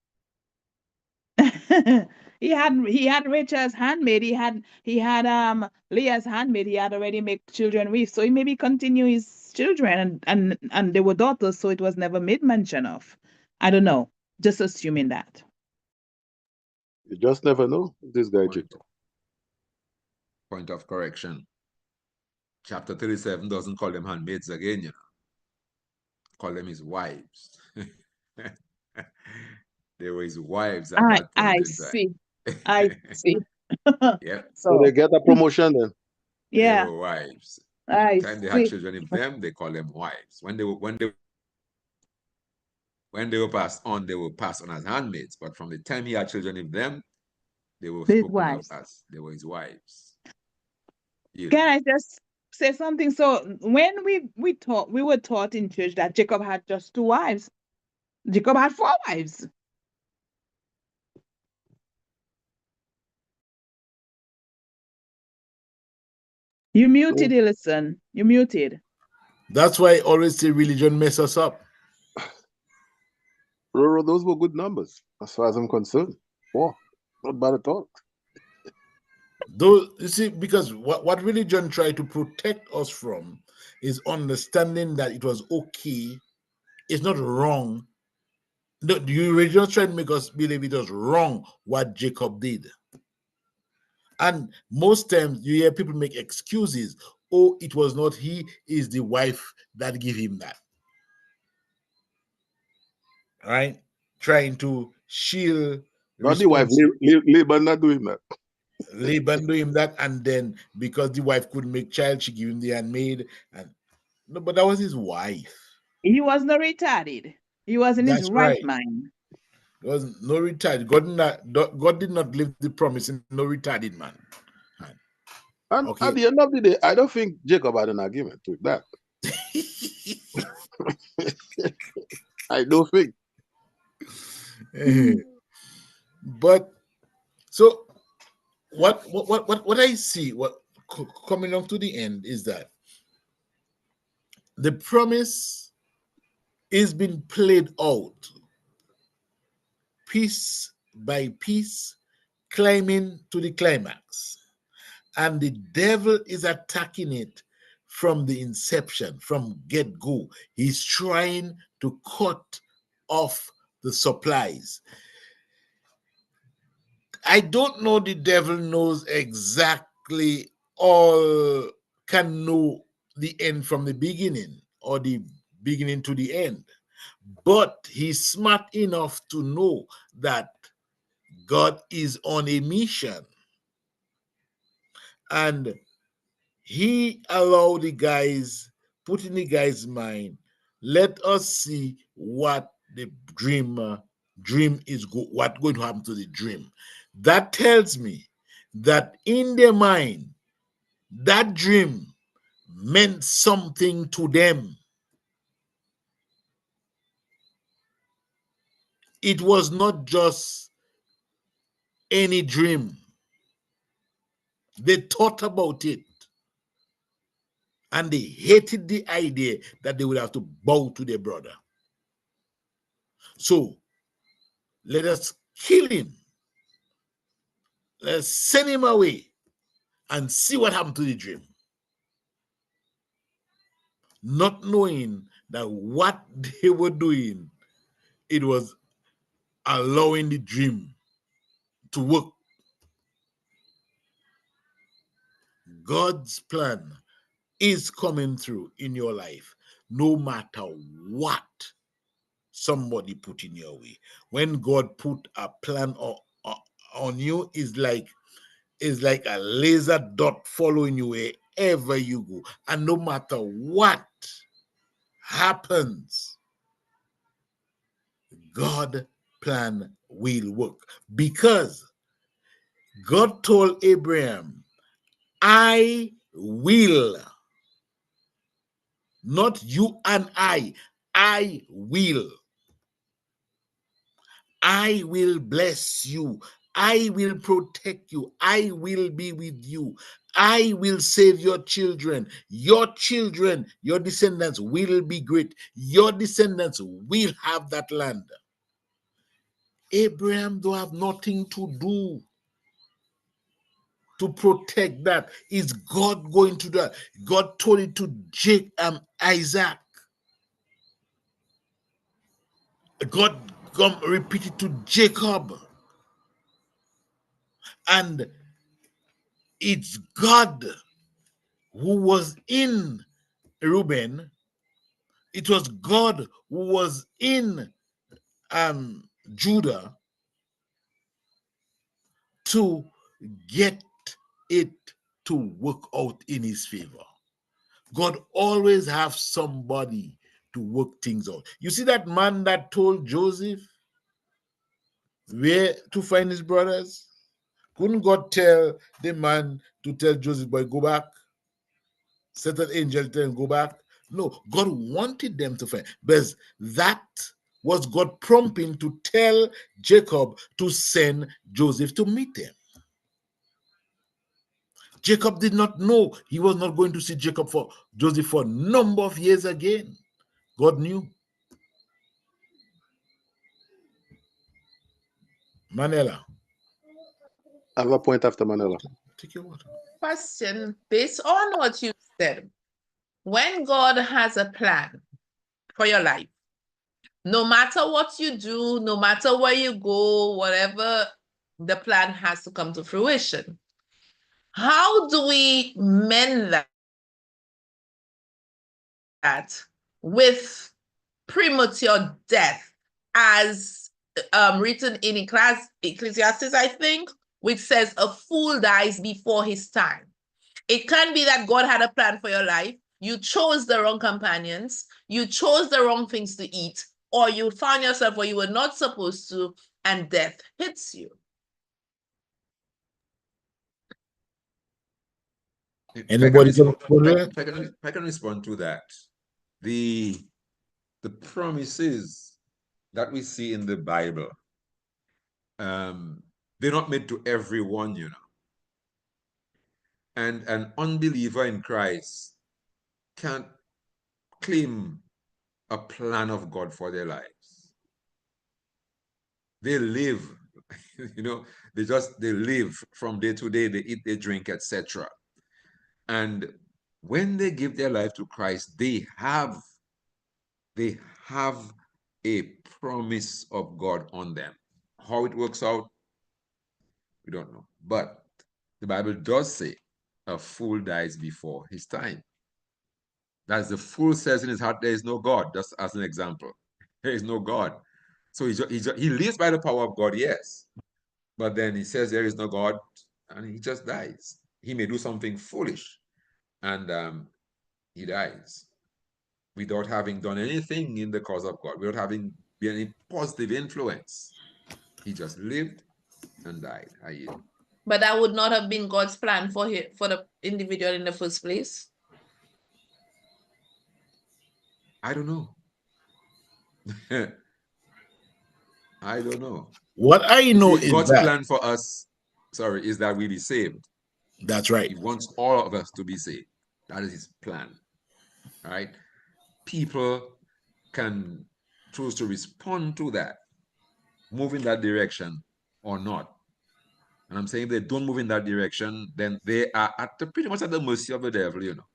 he had Rachel's handmaid. He had Leah's handmaid. He had already made children with. So he maybe continue his children, and they were daughters, so it was never made mention of. I don't know. Just assuming that. You just never know. This guy Point, Jacob. point of correction. Chapter 37 doesn't call them handmaids again, Call them his wives. They were his wives at I that I point in see. time. I see. Yep, So they So get a promotion then. they yeah, were wives. The I time they had see. children with them, they call them wives. When they were passed on, they were passed on as handmaids. But from the time he had children with them, they were These spoken of wives. as they were his wives. Can Yield. I just say something? So when we were taught in church that Jacob had just two wives. Jacob had four wives. You muted, So, Ellison. You muted. That's why I always say religion mess us up. Roro, those were good numbers as far as I'm concerned. Wow, not bad at all. Though you see, because what religion tried to protect us from is understanding that it was okay, it's not wrong. No, you religion trying to make us believe it was wrong what Jacob did. And most times you hear people make excuses. Oh, it was not he, is the wife that give him that. Right? Trying to shield Not the wife. responsibility. Laban not doing that. Laban do him that, and then because the wife couldn't make child, she give him the handmaid. And no, but that was his wife. He was not retarded. He was in his That's right right. mind. There was no retarded. God did not leave the promise in no retarded man. And at Okay. the end of the day, I don't think Jacob had an argument with that. I don't think. But so what I see coming up to the end is that the promise is being played out piece by piece, climbing to the climax. And the devil is attacking it from the inception, from get go. He's trying to cut off the supplies. I don't know, the devil knows exactly, all can know the end from the beginning or the beginning to the end. But he's smart enough to know that God is on a mission. And he allowed the guys, put in the guy's mind, let us see what the dream is what going to happen to the dream. That tells me that in their mind, that dream meant something to them. It was not just any dream. They thought about it, and they hated the idea that they would have to bow to their brother. So let us kill him. Let's send him away and see what happened to the dream. Not knowing that what they were doing, it was allowing the dream to work. God's plan is coming through in your life, no matter what somebody put in your way. When God put a plan on you, is like is like a laser dot following you wherever you go. And no matter what happens, God plan will work. Because God told Abraham, I will, not you and I will. I will bless you. I will protect you. I will be with you. I will save your children. Your children, your descendants will be great. Your descendants will have that land. Abraham don't have nothing to do to protect that. Is God going to do that? God told it to Isaac. God repeated to Jacob. And it's God who was in Reuben. It was God who was in Judah to get it to work out in his favor. God always have somebody to work things out. You see that man that told Joseph where to find his brothers? Couldn't God tell the man to tell Joseph, boy, go back? Set an angel tell him, go back? No, God wanted them to find. Because that was God prompting to tell Jacob to send Joseph to meet them. Jacob did not know he was not going to see Joseph for a number of years again. God knew. Manela. I have a point after Manila. Take your water. Question based on what you said. When God has a plan for your life, no matter what you do, no matter where you go, whatever, the plan has to come to fruition. How do we mend that with premature death, as written in Ecclesiastes, I think, which says a fool dies before his time? It can be that God had a plan for your life. You chose the wrong companions. You chose the wrong things to eat, or you found yourself where you were not supposed to, and death hits you. Anybody if I can respond to that. The promises that we see in the Bible, they're not made to everyone, you know. And an unbeliever in Christ can't claim a plan of God for their lives. They live, you know, they live from day to day, they eat, they drink, etc. And when they give their life to Christ, they have a promise of God on them. How it works out, we don't know. But the Bible does say a fool dies before his time. That's the fool says in his heart, there is no God, just as an example. There is no God. So he lives by the power of God, yes. But then he says there is no God, and he just dies. He may do something foolish, and he dies without having done anything in the cause of God, without having been any positive influence. He just lived and died. But that would not have been God's plan for the individual in the first place. I don't know. I don't know. What I know is God's that plan for us, is that we be saved. That's right. He wants all of us to be saved. That is his plan. Right? People can choose to respond to that, move in that direction or not. And I'm saying if they don't move in that direction, then they are pretty much at the mercy of the devil, you know.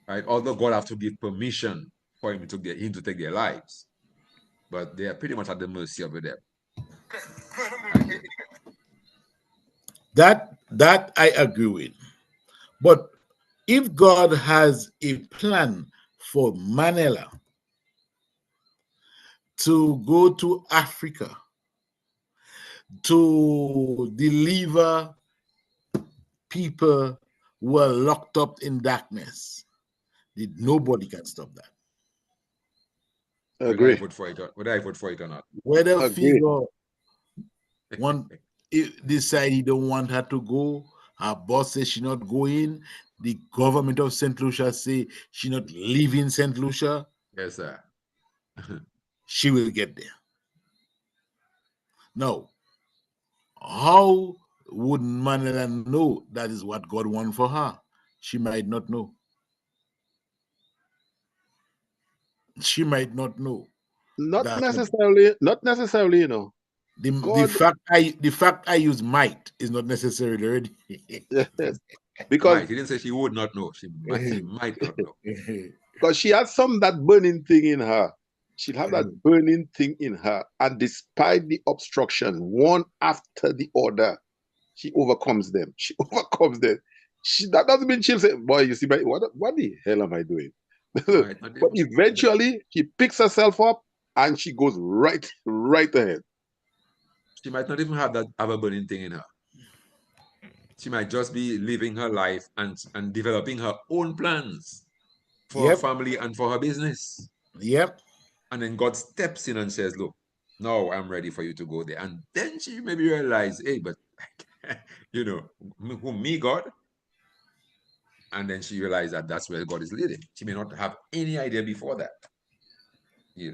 Right? Although God have to give permission for him to take their lives. But they are pretty much at the mercy of the devil. That I agree with. But if God has a plan for Manila to go to Africa to deliver people who are locked up in darkness. Nobody can stop that. Whether I Agree. vote for it or not. Whether Agree. Figo decide he don't want her to go, her boss says she not going, the government of St. Lucia say she not leaving St. Lucia, Yes, sir. she will get there. Now, how would Manila know that is what God wants for her? She might not know. She might not know. Not That's what necessarily. Not necessarily. You know. the God. fact I use might is not necessarily already. Yes. Because Might. He didn't say she would not know. She might not know. because she has that burning thing in her. She'll have that burning thing in her, and despite the obstruction, one after the other, she overcomes them. She overcomes them. That doesn't mean she'll say, "Boy, you see, what the hell am I doing?" Might not But even, eventually, she picks herself up and she goes right ahead. she might not even have a burning thing in her. She might just be living her life and developing her own plans for her Yep, family and for her business. yep. And then God steps in and says, look, now I'm ready for you to go there. And then she maybe realize, hey, but you know, who, me, God? And then she realized that that's where God is leading. She may not have any idea before that. Yeah.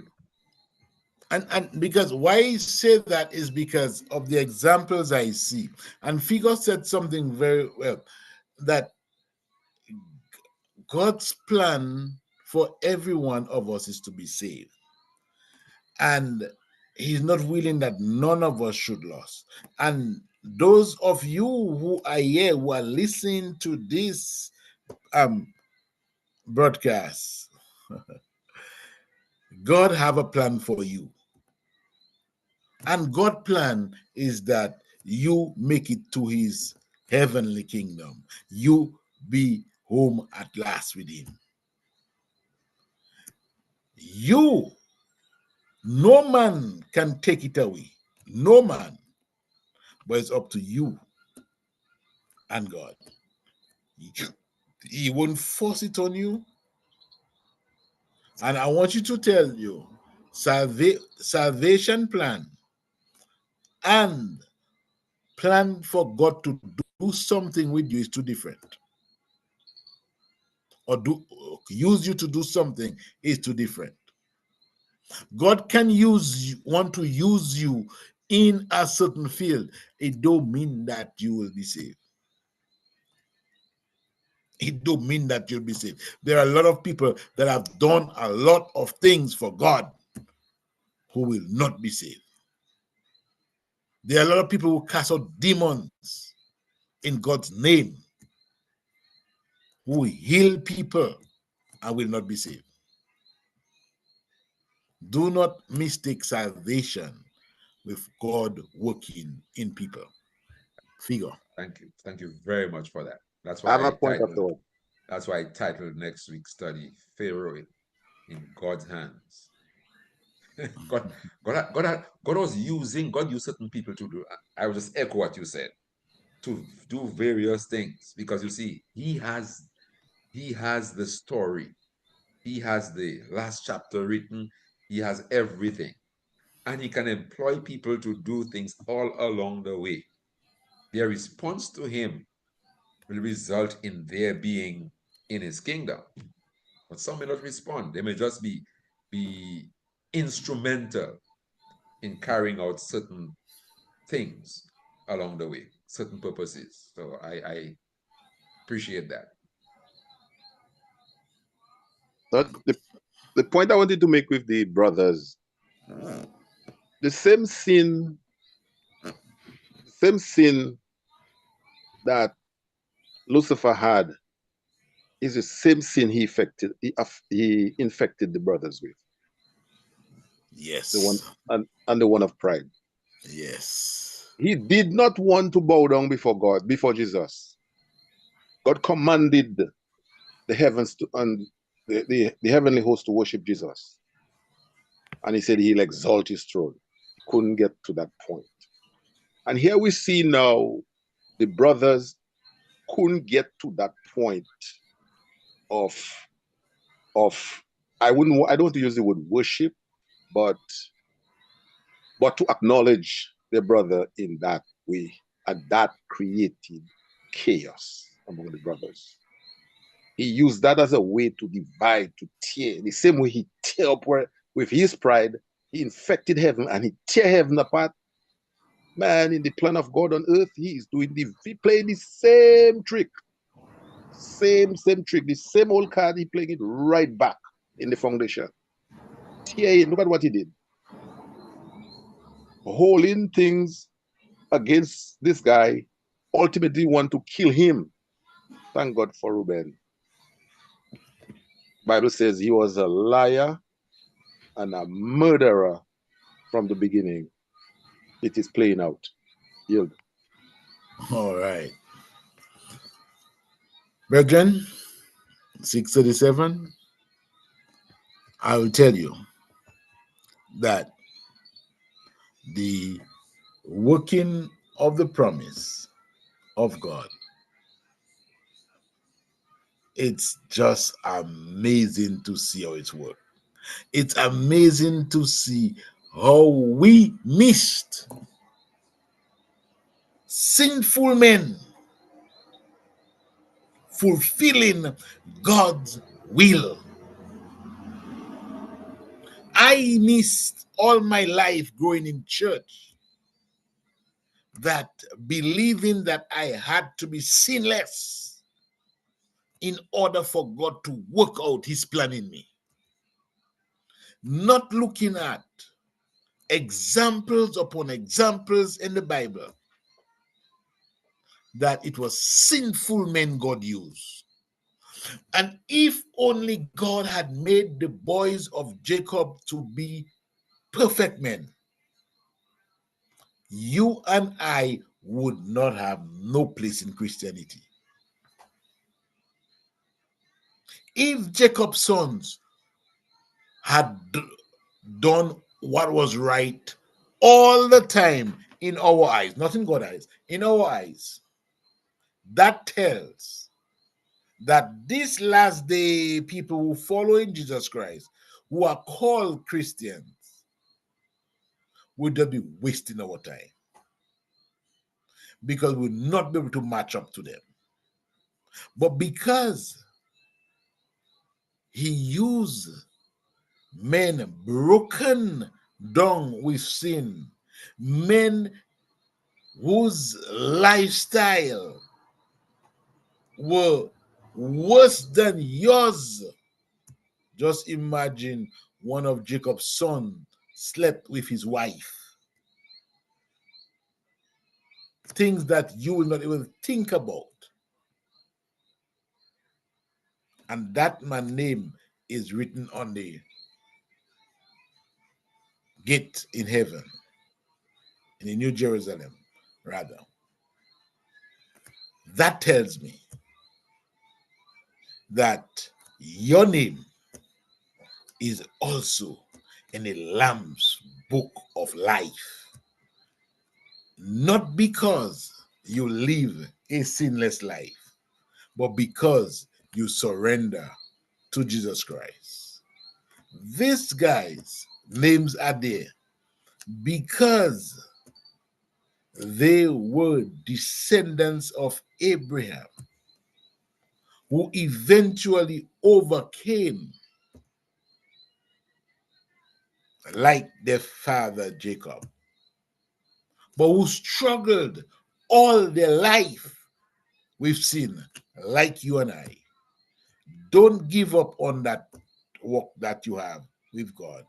And because why I say that is because of the examples I see. And Figo said something very well, that God's plan for every one of us is to be saved. And he's not willing that none of us should lose. And those of you who are here, who are listening to this broadcast, God have a plan for you. And God's plan is that you make it to his heavenly kingdom. You be home at last with him. You, no man can take it away. No man. But it's up to you and God. He won't force it on you. And I want you to tell you, salvation plan and plan for God to do something with you is too different. Or use you to do something is too different. God can want to use you in a certain field. It don't mean that you will be saved. It don't mean that you'll be saved. There are a lot of people that have done a lot of things for God who will not be saved. There are a lot of people who cast out demons in God's name, who heal people and will not be saved. Do not mistake salvation with God working in people. Figure. Thank you. Thank you very much for that. I have a point of thought. That's why I titled next week's study, Pharaoh in God's Hands. God used certain people to do. I will just echo what you said, to do various things, because you see, he has the story, he has the last chapter written, he has everything, and he can employ people to do things all along the way. Their response to him will result in their being in his kingdom. But some may not respond. They may just be instrumental in carrying out certain things along the way, certain purposes. So I appreciate that. But the point I wanted to make with the brothers, the same sin that Lucifer had is the same sin he infected the brothers with. The one Yes. and the one of pride. Yes. He did not want to bow down before God, before Jesus. God commanded the heavens to and the heavenly host to worship Jesus. And he said he'll exalt his throne. He couldn't get to that point. And here we see now the brothers couldn't get to that point of of I don't want to use the word worship, but to acknowledge their brother in that way, and that created chaos among the brothers. He used that as a way to divide, to tear. The same way he tear up with his pride, he infected heaven and he tear heaven apart. Man, in the plan of God on earth, he playing the same trick. Same trick. The same old card, he playing it right back in the foundation. Tear it. Look at what he did. Holding things against this guy, ultimately want to kill him. Thank God for Reuben. Bible says he was a liar and a murderer from the beginning. It is playing out. Yield. All right. Brethren, 637, I will tell you that the working of the promise of God, it's just amazing to see how it's worked. It's amazing to see how we missed sinful men fulfilling God's will. I missed all my life growing in church that believing that I had to be sinless in order for God to work out his plan in me. Not looking at examples upon examples in the Bible that it was sinful men God used. And if only God had made the boys of Jacob to be perfect men, you and I would not have no place in Christianity. If Jacob's sons had done what was right all the time in our eyes, not in God's eyes, in our eyes, that tells that this last day people who follow in Jesus Christ, who are called Christians, would just be wasting our time because we'll not be able to match up to them. But because he used men broken down with sin, men whose lifestyle were worse than yours. Just imagine one of Jacob's sons slept with his wife. Things that you will not even think about. And that man's name is written on the gate in heaven, in the New Jerusalem, rather. That tells me that your name is also in the Lamb's book of life. Not because you live a sinless life, but because you surrender to Jesus Christ. These guys' names are there because they were descendants of Abraham who eventually overcame, like their father Jacob, but who struggled all their life with sin, like you and I. Don't give up on that work that you have with God.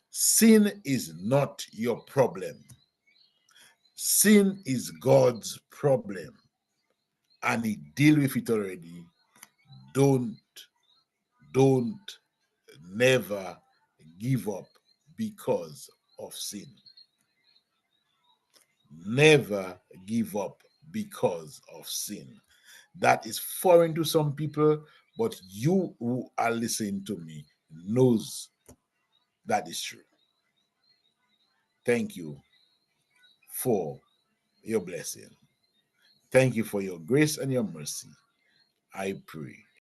Sin is not your problem. Sin is God's problem, and He deal with it already. Don't never give up because of sin. Never give up because of sin. That is foreign to some people, but you who are listening to me knows that is true. Thank you for your blessing. Thank you for your grace and your mercy. I pray.